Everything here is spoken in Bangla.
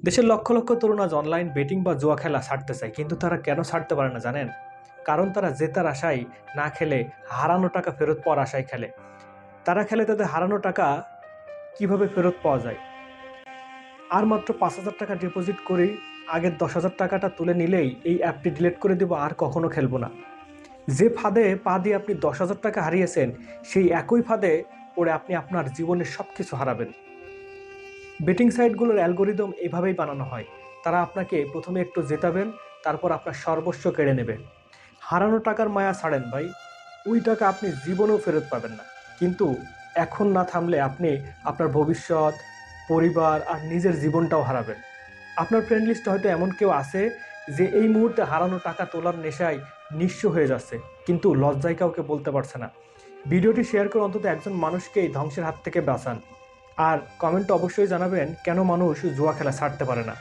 দেশের লক্ষ লক্ষ তরুণ আজ অনলাইন বেটিং বা জুয়া খেলা ছাড়তে চায়, কিন্তু তারা কেন ছাড়তে পারে না জানেন? কারণ তারা জেতার আশায় না খেলে হারানো টাকা ফেরত পাওয়ার আশায় খেলে। তারা খেলে তাদের হারানো টাকা কিভাবে ফেরত পাওয়া যায়। আর মাত্র 5,000 টাকা ডিপোজিট করেই আগের 10,000 টাকাটা তুলে নিলেই এই অ্যাপটি ডিলিট করে দেবো, আর কখনো খেলবো না। যে ফাঁদে পা দিয়ে আপনি 10,000 টাকা হারিয়েছেন, সেই একই ফাঁদে পড়ে আপনি আপনার জীবনের সব কিছু হারাবেন। বেটিং সাইটগুলোর অ্যালগোরিদম এভাবেই বানানো হয়। তারা আপনাকে প্রথমে একটু জেতাবেন, তারপর আপনার সর্বস্ব কেড়ে নেবে। হারানো টাকার মায়া ছাড়েন ভাই, ওই টাকা আপনি জীবনেও ফেরত পাবেন না। কিন্তু এখন না থামলে আপনি আপনার ভবিষ্যৎ, পরিবার আর নিজের জীবনটাও হারাবেন। আপনার ফ্রেন্ড লিস্টে হয়তো এমন কেউ আছে যে এই মুহূর্তে হারানো টাকা তোলার নেশায় নিঃস্ব হয়ে যাচ্ছে, কিন্তু লজ্জায় কাউকে বলতে পারছে না। ভিডিওটি শেয়ার করে অন্তত একজন মানুষকে এই ধ্বংসের হাত থেকে বাঁচান। আর কমেন্টে অবশ্যই জানাবেন কেন মানুষ জুয়া খেলা ছাড়তে পারে না।